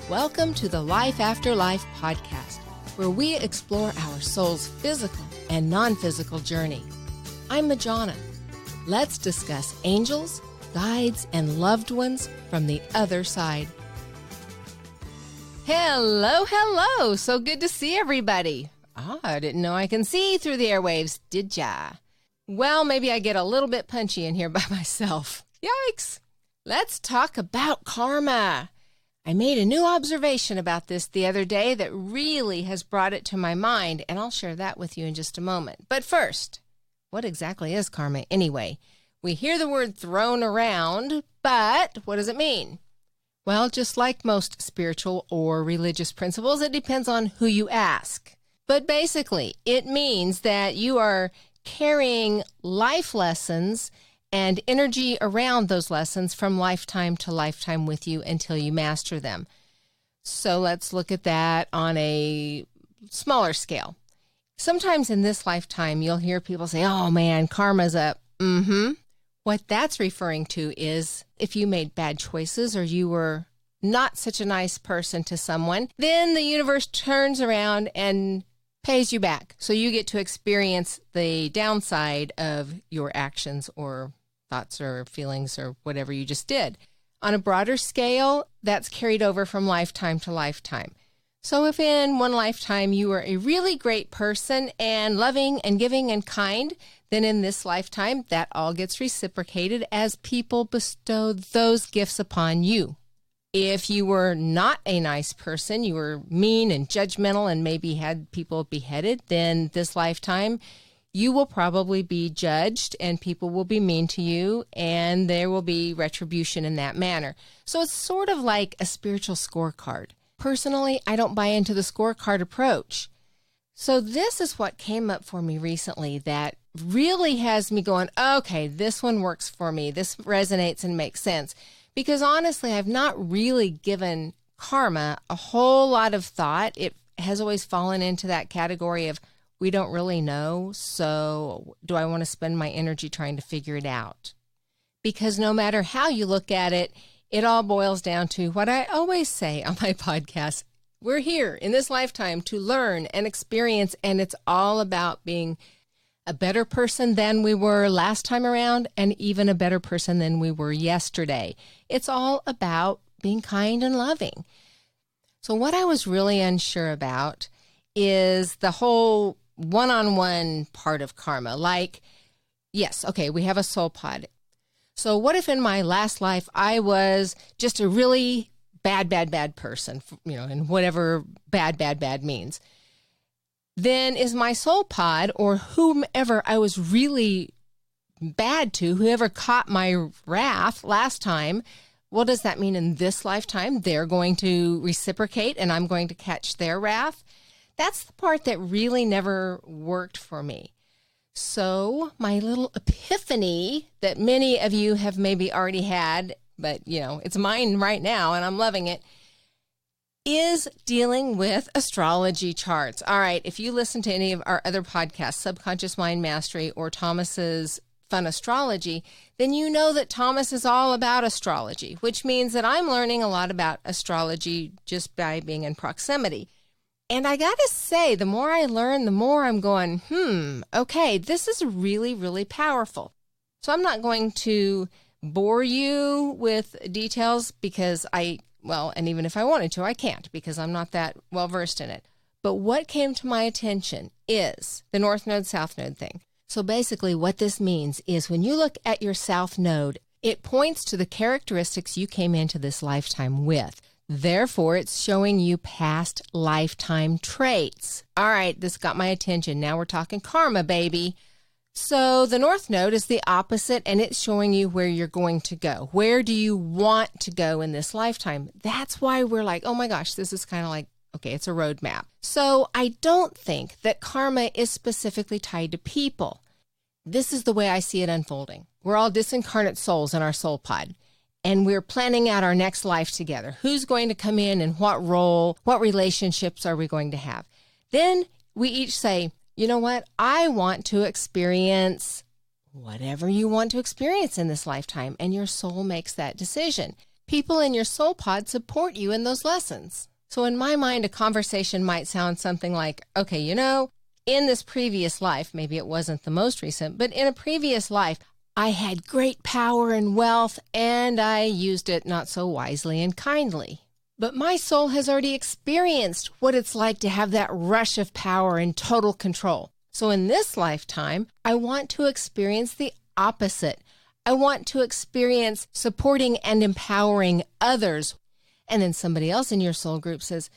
Welcome to the Life After Life podcast, where we explore our soul's physical and non-physical journey. I'm Majona. Let's discuss angels, guides, and loved ones from the other side. Hello. So good to see everybody. I didn't know I can see through the airwaves, did ya? Well, maybe I get a little bit punchy in here by myself. Yikes. Let's talk about karma. I made a new observation about this the other day that really has brought it to my mind, and I'll share that with you in just a moment. But first, what exactly is karma anyway? We hear the word thrown around, but what does it mean? Well, just like most spiritual or religious principles, it depends on who you ask. But basically, it means that you are carrying life lessons and energy around those lessons from lifetime to lifetime with you until you master them. So let's look at that on a smaller scale. Sometimes in this lifetime, you'll hear people say, oh man, karma's up. What that's referring to is if you made bad choices or you were not such a nice person to someone, then the universe turns around and pays you back. So you get to experience the downside of your actions or thoughts or feelings or whatever you just did. On a broader scale, that's carried over from lifetime to lifetime. So if in one lifetime you were a really great person and loving and giving and kind, then in this lifetime, that all gets reciprocated as people bestow those gifts upon you. If you were not a nice person, you were mean and judgmental and maybe had people beheaded, then this lifetime, you will probably be judged and people will be mean to you and there will be retribution in that manner. So it's sort of like a spiritual scorecard. Personally, I don't buy into the scorecard approach. So this is what came up for me recently that really has me going, okay, this one works for me. This resonates and makes sense. Because honestly, I've not really given karma a whole lot of thought. It has always fallen into that category of we don't really know, so do I want to spend my energy trying to figure it out? Because no matter how you look at it, it all boils down to what I always say on my podcast. We're here in this lifetime to learn and experience, and it's all about being a better person than we were last time around and even a better person than we were yesterday. It's all about being kind and loving. So what I was really unsure about is the whole one-on-one part of karma. Like, yes, okay, we have a soul pod. So what if in my last life I was just a really bad person, and whatever bad means? Then is my soul pod or whomever I was really bad to, whoever caught my wrath last time, what does that mean in this lifetime? They're going to reciprocate and I'm going to catch their wrath? That's the part that really never worked for me. So my little epiphany that many of you have maybe already had, but it's mine right now and I'm loving it, is dealing with astrology charts. All right, if you listen to any of our other podcasts, Subconscious Mind Mastery or Thomas's Fun Astrology, then you know that Thomas is all about astrology, which means that I'm learning a lot about astrology just by being in proximity. And I got to say, the more I learn, the more I'm going, okay, this is really, really powerful. So I'm not going to bore you with details because and even if I wanted to, I can't because I'm not that well versed in it. But what came to my attention is the North Node, South Node thing. So basically what this means is when you look at your South Node, it points to the characteristics you came into this lifetime with. Therefore, it's showing you past lifetime traits. All right, this got my attention. Now we're talking karma, baby. So the North Node is the opposite, and it's showing you where you're going to go. Where do you want to go in this lifetime? That's why we're like, oh my gosh, this is kind of like, okay, it's a roadmap. So I don't think that karma is specifically tied to people. This is the way I see it unfolding. We're all disincarnate souls in our soul pod. And we're planning out our next life together. Who's going to come in and what role, what relationships are we going to have? Then we each say, you know what? I want to experience whatever you want to experience in this lifetime. And your soul makes that decision. People in your soul pod support you in those lessons. So in my mind, a conversation might sound something like, okay, in this previous life, maybe it wasn't the most recent, but in a previous life, I had great power and wealth, and I used it not so wisely and kindly. But my soul has already experienced what it's like to have that rush of power and total control. So in this lifetime, I want to experience the opposite. I want to experience supporting and empowering others. And then somebody else in your soul group says,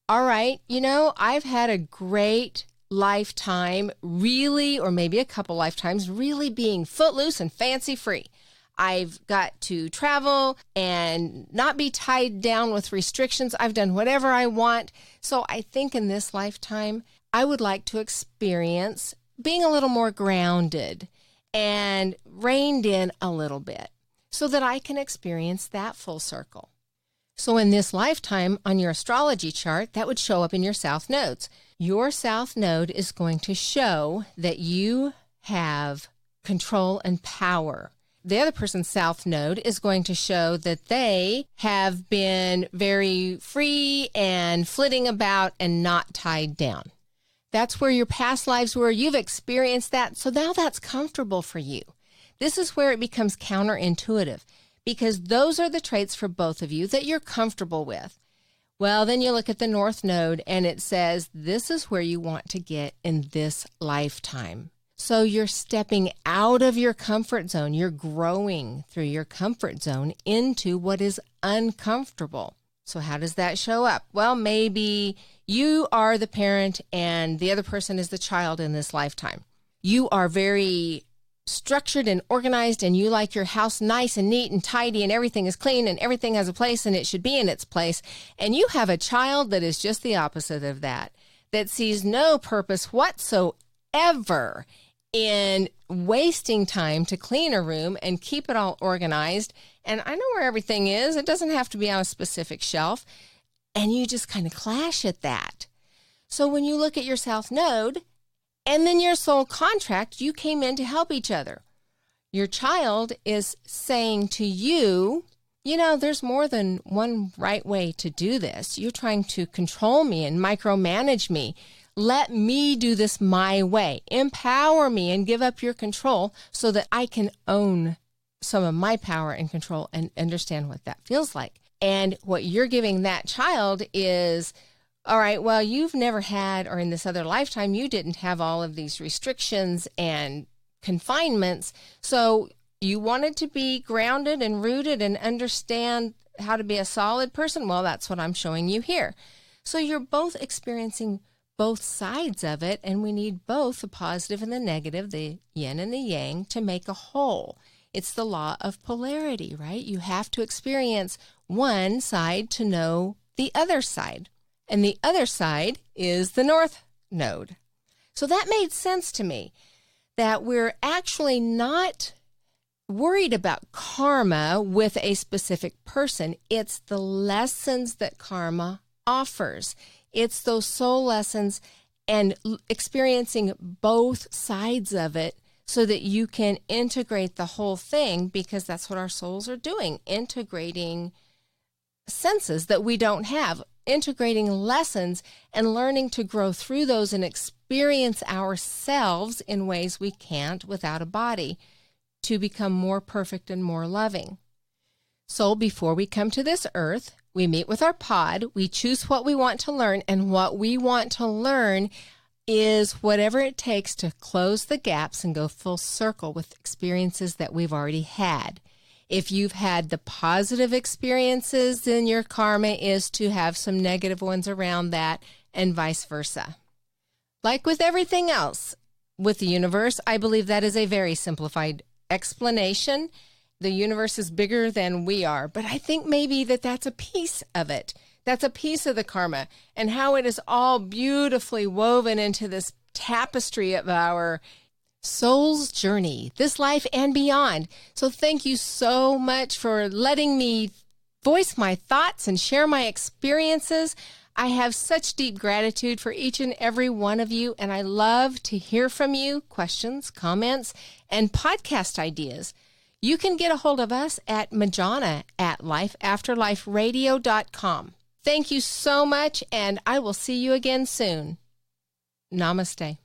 all right, I've had a great lifetime, really, or maybe a couple lifetimes, really being footloose and fancy free. I've got to travel and not be tied down with restrictions. I've done whatever I want. So I think in this lifetime, I would like to experience being a little more grounded and reined in a little bit so that I can experience that full circle. So in this lifetime, on your astrology chart, that would show up in your south nodes. Your south node is going to show that you have control and power. The other person's south node is going to show that they have been very free and flitting about and not tied down. That's where your past lives were. You've experienced that. So now that's comfortable for you. This is where it becomes counterintuitive because those are the traits for both of you that you're comfortable with. Well, then you look at the north node and it says, this is where you want to get in this lifetime. So you're stepping out of your comfort zone. You're growing through your comfort zone into what is uncomfortable. So how does that show up? Well, maybe you are the parent and the other person is the child in this lifetime. You are very structured and organized and you like your house nice and neat and tidy and everything is clean and everything has a place and it should be in its place. And you have a child that is just the opposite of that sees no purpose whatsoever in wasting time to clean a room and keep it all organized. And I know where everything is. It doesn't have to be on a specific shelf. And you just kind of clash at that. So when you look at your south node and then your soul contract, you came in to help each other. Your child is saying to you, there's more than one right way to do this. You're trying to control me and micromanage me. Let me do this my way. Empower me and give up your control so that I can own some of my power and control and understand what that feels like. And what you're giving that child is, all right, well, you've never had, or in this other lifetime, you didn't have all of these restrictions and confinements. So you wanted to be grounded and rooted and understand how to be a solid person. Well, that's what I'm showing you here. So you're both experiencing both sides of it, and we need both the positive and the negative, the yin and the yang, to make a whole. It's the law of polarity, right? You have to experience one side to know the other side. And the other side is the north node. So that made sense to me, that we're actually not worried about karma with a specific person. It's the lessons that karma offers. It's those soul lessons and experiencing both sides of it so that you can integrate the whole thing, because that's what our souls are doing, integrating senses that we don't have, integrating lessons and learning to grow through those and experience ourselves in ways we can't without a body to become more perfect and more loving. So before we come to this earth, we meet with our pod, we choose what we want to learn, and what we want to learn is whatever it takes to close the gaps and go full circle with experiences that we've already had. If you've had the positive experiences, then your karma is to have some negative ones around that, and vice versa. Like with everything else with the universe, I believe that is a very simplified explanation. The universe is bigger than we are, but I think maybe that's a piece of it. That's a piece of the karma and how it is all beautifully woven into this tapestry of our soul's journey, this life and beyond. So thank you so much for letting me voice my thoughts and share my experiences. I have such deep gratitude for each and every one of you, and I love to hear from you, questions, comments, and podcast ideas. You can get a hold of us at Majona at lifeafterliferadio.com. Thank you so much, and I will see you again soon. Namaste.